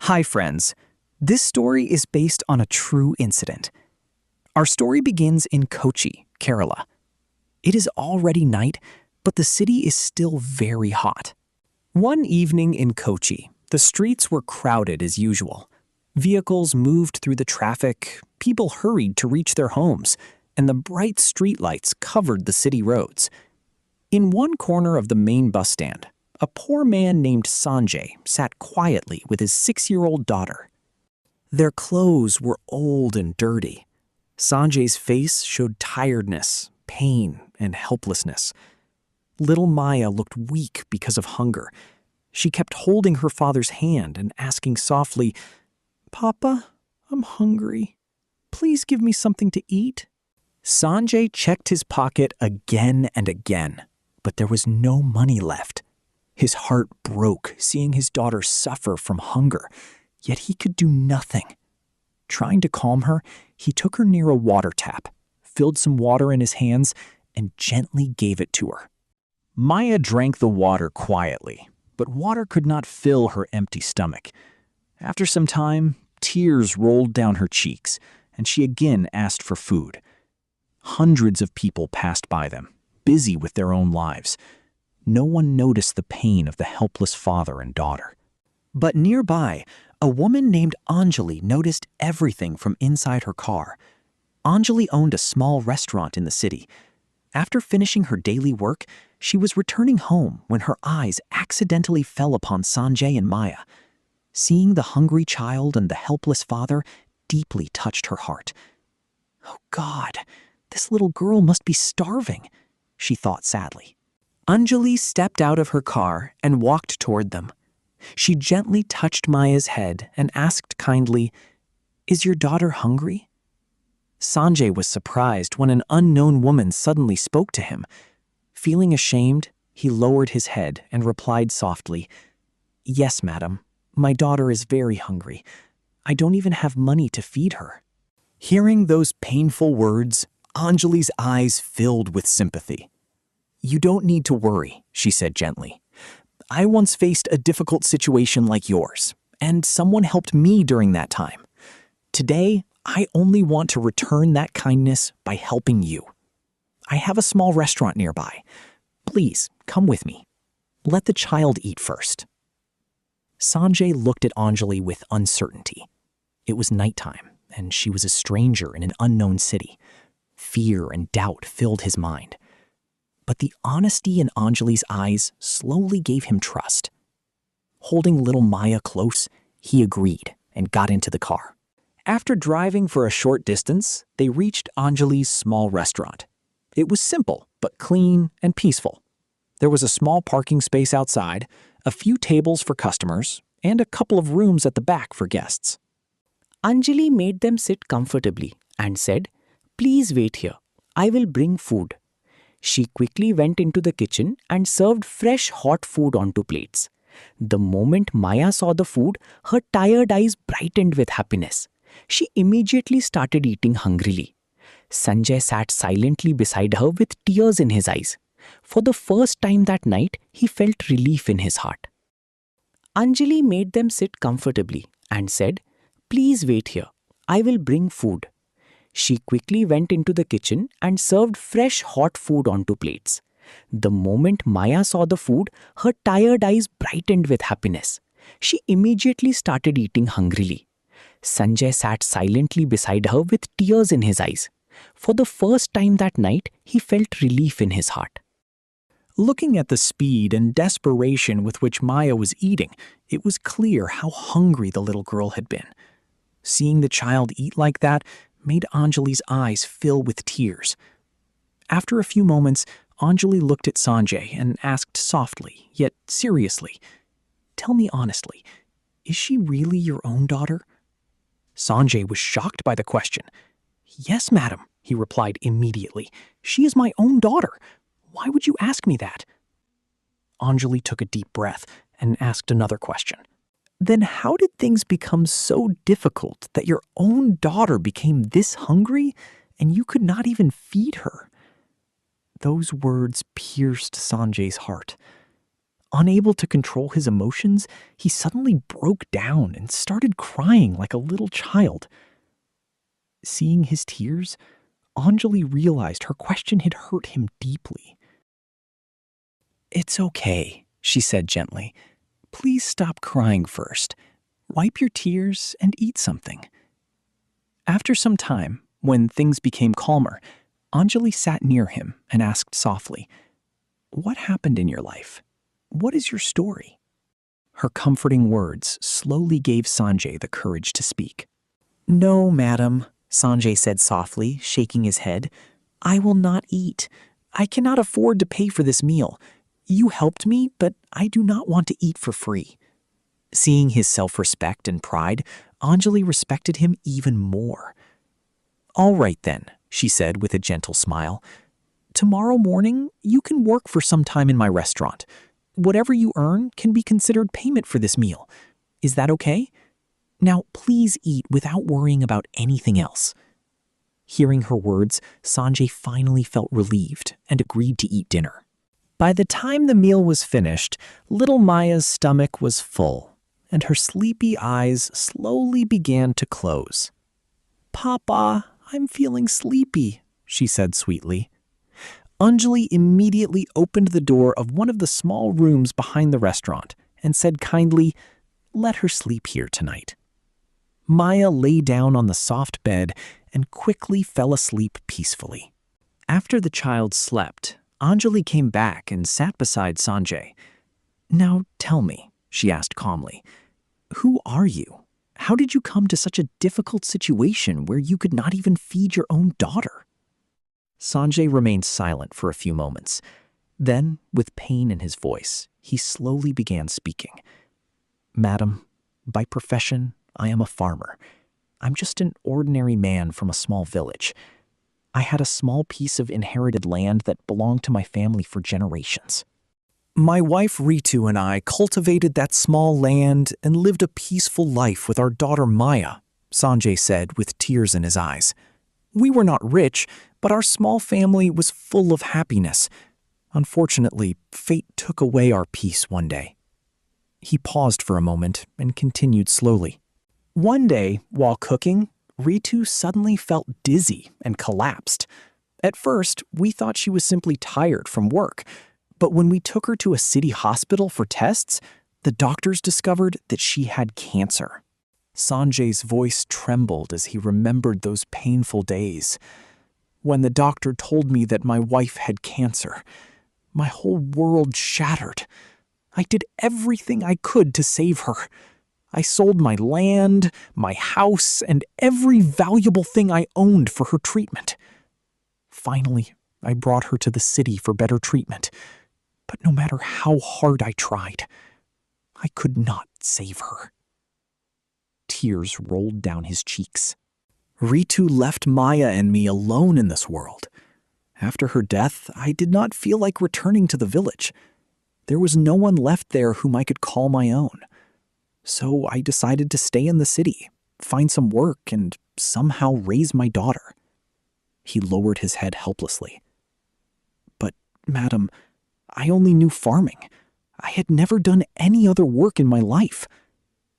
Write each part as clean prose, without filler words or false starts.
Hi, friends. This story is based on a true incident. Our story begins in Kochi, Kerala. It is already night, but the city is still very hot. One evening in Kochi, the streets were crowded as usual. Vehicles moved through the traffic, people hurried to reach their homes, and the bright streetlights covered the city roads. In one corner of the main bus stand, a poor man named Sanjay sat quietly with his 6-year-old daughter. Their clothes were old and dirty. Sanjay's face showed tiredness, pain, and helplessness. Little Maya looked weak because of hunger. She kept holding her father's hand and asking softly, "Papa, I'm hungry. Please give me something to eat." Sanjay checked his pocket again and again, but there was no money left. His heart broke seeing his daughter suffer from hunger, yet he could do nothing. Trying to calm her, he took her near a water tap, filled some water in his hands, and gently gave it to her. Maya drank the water quietly, but water could not fill her empty stomach. After some time, tears rolled down her cheeks, and she again asked for food. Hundreds of people passed by them, busy with their own lives. No one noticed the pain of the helpless father and daughter. But nearby, a woman named Anjali noticed everything from inside her car. Anjali owned a small restaurant in the city. After finishing her daily work, she was returning home when her eyes accidentally fell upon Sanjay and Maya. Seeing the hungry child and the helpless father deeply touched her heart. "Oh God, this little girl must be starving," she thought sadly. Anjali stepped out of her car and walked toward them. She gently touched Maya's head and asked kindly, "Is your daughter hungry?" Sanjay was surprised when an unknown woman suddenly spoke to him. Feeling ashamed, he lowered his head and replied softly, "Yes, madam. My daughter is very hungry. I don't even have money to feed her." Hearing those painful words, Anjali's eyes filled with sympathy. "You don't need to worry," she said gently. "I once faced a difficult situation like yours, and someone helped me during that time. Today, I only want to return that kindness by helping you. I have a small restaurant nearby. Please, come with me. Let the child eat first." Sanjay looked at Anjali with uncertainty. It was nighttime, and she was a stranger in an unknown city. Fear and doubt filled his mind. But the honesty in Anjali's eyes slowly gave him trust. Holding little Maya close, he agreed and got into the car. After driving for a short distance, they reached Anjali's small restaurant. It was simple, but clean and peaceful. There was a small parking space outside, a few tables for customers, and a couple of rooms at the back for guests. Anjali made them sit comfortably and said, "Please wait here. I will bring food." She quickly went into the kitchen and served fresh hot food onto plates. The moment Maya saw the food, her tired eyes brightened with happiness. She immediately started eating hungrily. Sanjay sat silently beside her with tears in his eyes. For the first time that night, he felt relief in his heart. Anjali made them sit comfortably and said, "Please wait here. I will bring food." She quickly went into the kitchen and served fresh hot food onto plates. The moment Maya saw the food, her tired eyes brightened with happiness. She immediately started eating hungrily. Sanjay sat silently beside her with tears in his eyes. For the first time that night, he felt relief in his heart. Looking at the speed and desperation with which Maya was eating, it was clear how hungry the little girl had been. Seeing the child eat like that made Anjali's eyes fill with tears. After a few moments, Anjali looked at Sanjay and asked softly, yet seriously, "Tell me honestly, is she really your own daughter?" Sanjay was shocked by the question. "Yes, madam," he replied immediately. "She is my own daughter. Why would you ask me that?" Anjali took a deep breath and asked another question. "Then how did things become so difficult that your own daughter became this hungry and you could not even feed her?" Those words pierced Sanjay's heart. Unable to control his emotions, he suddenly broke down and started crying like a little child. Seeing his tears, Anjali realized her question had hurt him deeply. "It's okay," she said gently. "Please stop crying first. Wipe your tears and eat something." After some time, when things became calmer, Anjali sat near him and asked softly, "What happened in your life? What is your story?" Her comforting words slowly gave Sanjay the courage to speak. "No, madam," Sanjay said softly, shaking his head. "I will not eat. I cannot afford to pay for this meal. You helped me, but I do not want to eat for free." Seeing his self-respect and pride, Anjali respected him even more. "All right then," she said with a gentle smile. "Tomorrow morning, you can work for some time in my restaurant. Whatever you earn can be considered payment for this meal. Is that okay? Now, please eat without worrying about anything else." Hearing her words, Sanjay finally felt relieved and agreed to eat dinner. By the time the meal was finished, little Maya's stomach was full, and her sleepy eyes slowly began to close. "Papa, I'm feeling sleepy," she said sweetly. Anjali immediately opened the door of one of the small rooms behind the restaurant and said kindly, "Let her sleep here tonight." Maya lay down on the soft bed and quickly fell asleep peacefully. After the child slept, Anjali came back and sat beside Sanjay. "Now tell me," she asked calmly, "who are you? How did you come to such a difficult situation where you could not even feed your own daughter?" Sanjay remained silent for a few moments. Then, with pain in his voice, he slowly began speaking. "Madam, by profession, I am a farmer. I'm just an ordinary man from a small village. I had a small piece of inherited land that belonged to my family for generations. My wife Ritu and I cultivated that small land and lived a peaceful life with our daughter Maya," Sanjay said with tears in his eyes. "We were not rich, but our small family was full of happiness. Unfortunately, fate took away our peace one day." He paused for a moment and continued slowly. "One day, while cooking, Ritu suddenly felt dizzy and collapsed. At first, we thought she was simply tired from work, but when we took her to a city hospital for tests, the doctors discovered that she had cancer." Sanjay's voice trembled as he remembered those painful days. "When the doctor told me that my wife had cancer, my whole world shattered. I did everything I could to save her. I sold my land, my house, and every valuable thing I owned for her treatment. Finally, I brought her to the city for better treatment. But no matter how hard I tried, I could not save her." Tears rolled down his cheeks. "Ritu left Maya and me alone in this world. After her death, I did not feel like returning to the village. There was no one left there whom I could call my own. So I decided to stay in the city, find some work, and somehow raise my daughter." He lowered his head helplessly. "But, madam, I only knew farming. I had never done any other work in my life.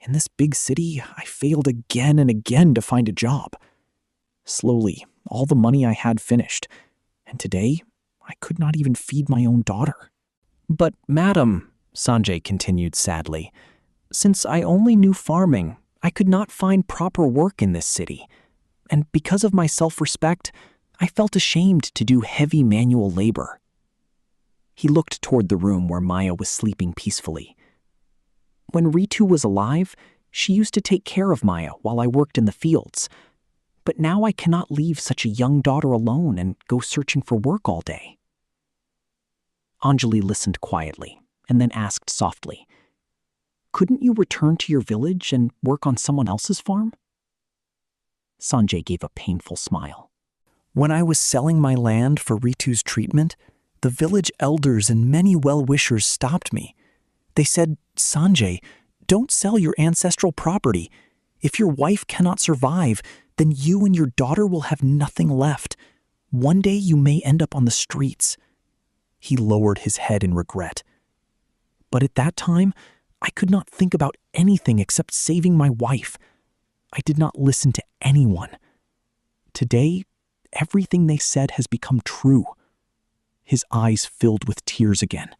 In this big city, I failed again and again to find a job. Slowly, all the money I had finished, and today, I could not even feed my own daughter." "But, madam," Sanjay continued sadly, "since I only knew farming, I could not find proper work in this city. And because of my self-respect, I felt ashamed to do heavy manual labor." He looked toward the room where Maya was sleeping peacefully. "When Ritu was alive, she used to take care of Maya while I worked in the fields. But now I cannot leave such a young daughter alone and go searching for work all day." Anjali listened quietly and then asked softly, "Couldn't you return to your village and work on someone else's farm?" Sanjay gave a painful smile. "When I was selling my land for Ritu's treatment, the village elders and many well-wishers stopped me. They said, 'Sanjay, don't sell your ancestral property. If your wife cannot survive, then you and your daughter will have nothing left. One day you may end up on the streets.'" He lowered his head in regret. But at that time, I could not think about anything except saving my wife. I did not listen to anyone. Today, everything they said has become true. His eyes filled with tears again.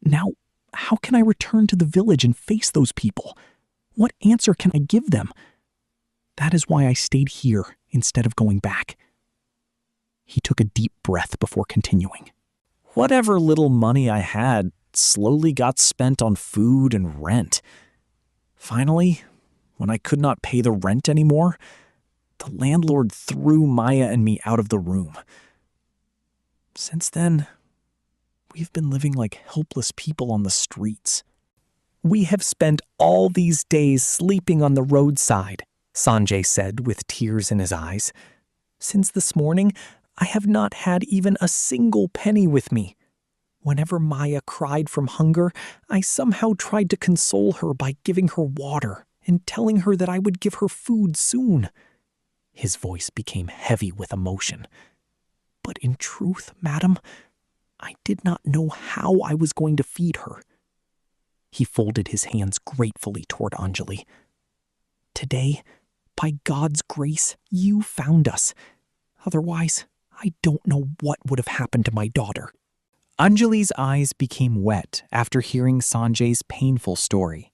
Now, how can I return to the village and face those people? What answer can I give them? That is why I stayed here instead of going back. He took a deep breath before continuing. Whatever little money I had slowly got spent on food and rent. Finally, when I could not pay the rent anymore, the landlord threw Maya and me out of the room. Since then, we've been living like helpless people on the streets. We have spent all these days sleeping on the roadside, Sanjay said with tears in his eyes. Since this morning, I have not had even a single penny with me. Whenever Maya cried from hunger, I somehow tried to console her by giving her water and telling her that I would give her food soon. His voice became heavy with emotion. But in truth, madam, I did not know how I was going to feed her. He folded his hands gratefully toward Anjali. Today, by God's grace, you found us. Otherwise, I don't know what would have happened to my daughter. Anjali's eyes became wet after hearing Sanjay's painful story.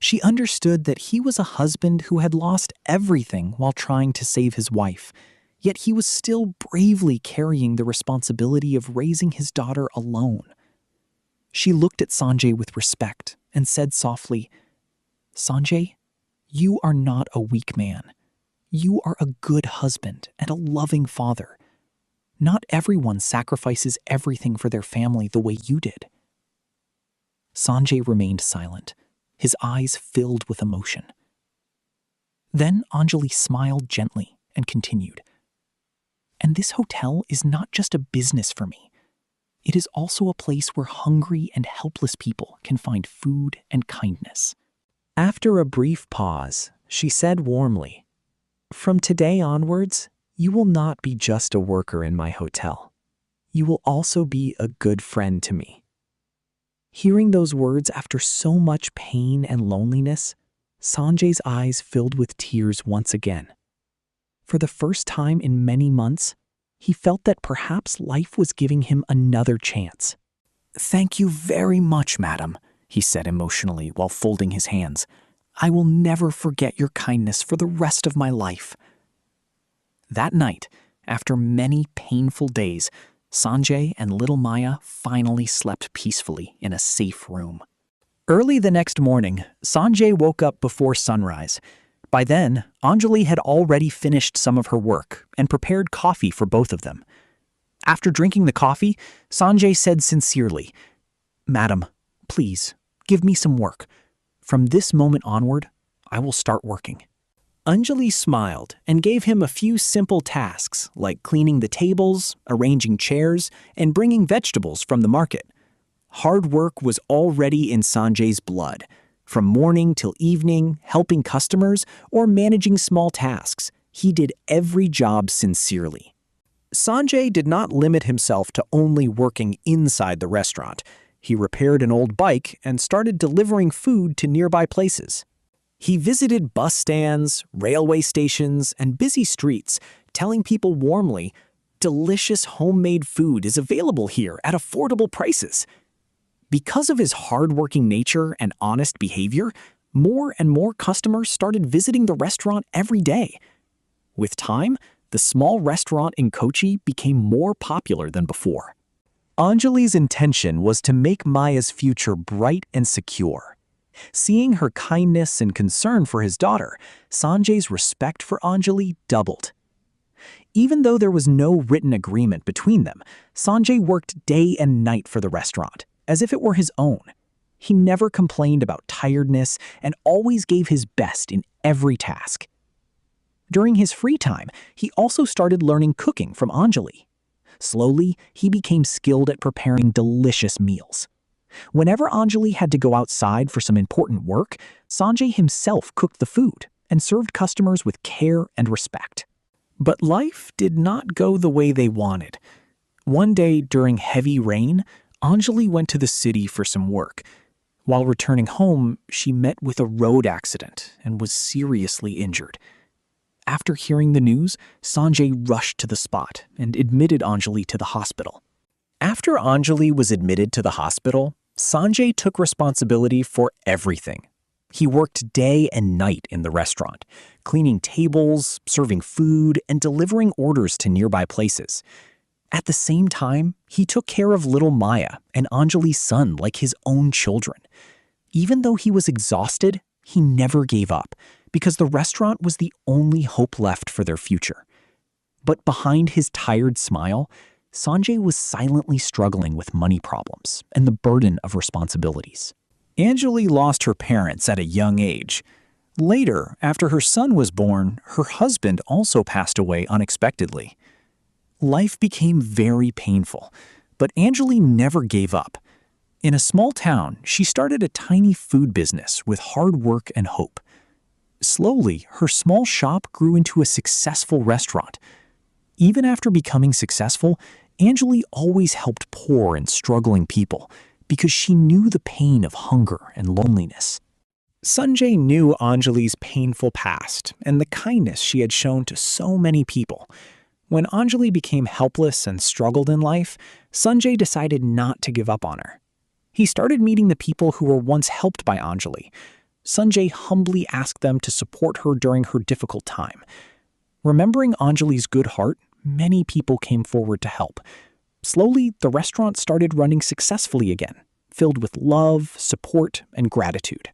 She understood that he was a husband who had lost everything while trying to save his wife, yet he was still bravely carrying the responsibility of raising his daughter alone. She looked at Sanjay with respect and said softly, "Sanjay, you are not a weak man. You are a good husband and a loving father. Not everyone sacrifices everything for their family the way you did." Sanjay remained silent, his eyes filled with emotion. Then Anjali smiled gently and continued, "And this hotel is not just a business for me. It is also a place where hungry and helpless people can find food and kindness." After a brief pause, she said warmly, "From today onwards, you will not be just a worker in my hotel. You will also be a good friend to me." Hearing those words after so much pain and loneliness, Sanjay's eyes filled with tears once again. For the first time in many months, he felt that perhaps life was giving him another chance. "Thank you very much, madam," he said emotionally while folding his hands. "I will never forget your kindness for the rest of my life." That night, after many painful days, Sanjay and little Maya finally slept peacefully in a safe room. Early the next morning, Sanjay woke up before sunrise. By then, Anjali had already finished some of her work and prepared coffee for both of them. After drinking the coffee, Sanjay said sincerely, "Madam, please, give me some work. From this moment onward, I will start working." Anjali smiled and gave him a few simple tasks like cleaning the tables, arranging chairs, and bringing vegetables from the market. Hard work was already in Sanjay's blood. From morning till evening, helping customers or managing small tasks, he did every job sincerely. Sanjay did not limit himself to only working inside the restaurant. He repaired an old bike and started delivering food to nearby places. He visited bus stands, railway stations, and busy streets, telling people warmly, "Delicious homemade food is available here at affordable prices." Because of his hardworking nature and honest behavior, more and more customers started visiting the restaurant every day. With time, the small restaurant in Kochi became more popular than before. Anjali's intention was to make Maya's future bright and secure. Seeing her kindness and concern for his daughter, Sanjay's respect for Anjali doubled. Even though there was no written agreement between them, Sanjay worked day and night for the restaurant, as if it were his own. He never complained about tiredness and always gave his best in every task. During his free time, he also started learning cooking from Anjali. Slowly, he became skilled at preparing delicious meals. Whenever Anjali had to go outside for some important work, Sanjay himself cooked the food and served customers with care and respect. But life did not go the way they wanted. One day during heavy rain, Anjali went to the city for some work. While returning home, she met with a road accident and was seriously injured. After hearing the news, Sanjay rushed to the spot and admitted Anjali to the hospital. After Anjali was admitted to the hospital, Sanjay took responsibility for everything. He worked day and night in the restaurant, cleaning tables, serving food, and delivering orders to nearby places. At the same time, he took care of little Maya and Anjali's son like his own children. Even though he was exhausted, he never gave up because the restaurant was the only hope left for their future. But behind his tired smile, Sanjay was silently struggling with money problems and the burden of responsibilities. Anjali lost her parents at a young age. Later, after her son was born, her husband also passed away unexpectedly. Life became very painful, but Anjali never gave up. In a small town, she started a tiny food business with hard work and hope. Slowly, her small shop grew into a successful restaurant. Even after becoming successful, Anjali always helped poor and struggling people because she knew the pain of hunger and loneliness. Sanjay knew Anjali's painful past and the kindness she had shown to so many people. When Anjali became helpless and struggled in life, Sanjay decided not to give up on her. He started meeting the people who were once helped by Anjali. Sanjay humbly asked them to support her during her difficult time. Remembering Anjali's good heart, many people came forward to help. Slowly, the restaurant started running successfully again, filled with love, support, and gratitude.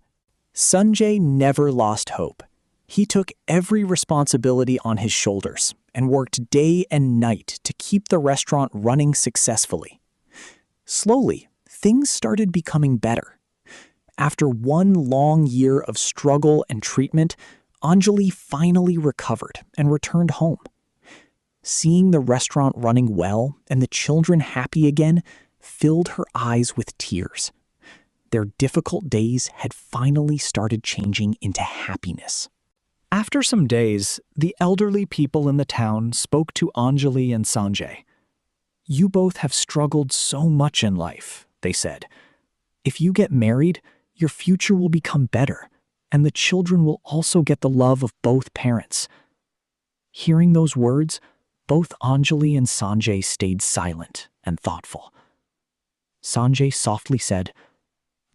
Sanjay never lost hope. He took every responsibility on his shoulders and worked day and night to keep the restaurant running successfully. Slowly, things started becoming better. After one long year of struggle and treatment, Anjali finally recovered and returned home. Seeing the restaurant running well and the children happy again filled her eyes with tears. Their difficult days had finally started changing into happiness. After some days, the elderly people in the town spoke to Anjali and Sanjay. "You both have struggled so much in life," they said. "If you get married, your future will become better, and the children will also get the love of both parents." Hearing those words, both Anjali and Sanjay stayed silent and thoughtful. Sanjay softly said,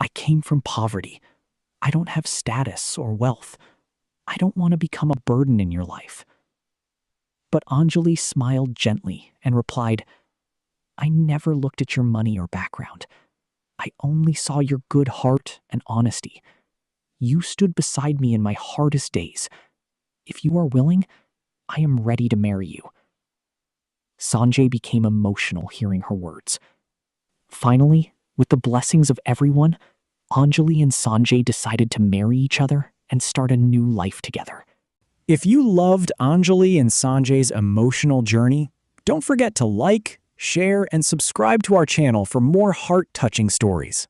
"I came from poverty. I don't have status or wealth. I don't want to become a burden in your life." But Anjali smiled gently and replied, "I never looked at your money or background. I only saw your good heart and honesty. You stood beside me in my hardest days. If you are willing, I am ready to marry you." Sanjay became emotional hearing her words. Finally, with the blessings of everyone, Anjali and Sanjay decided to marry each other and start a new life together. If you loved Anjali and Sanjay's emotional journey, don't forget to like, share, and subscribe to our channel for more heart-touching stories.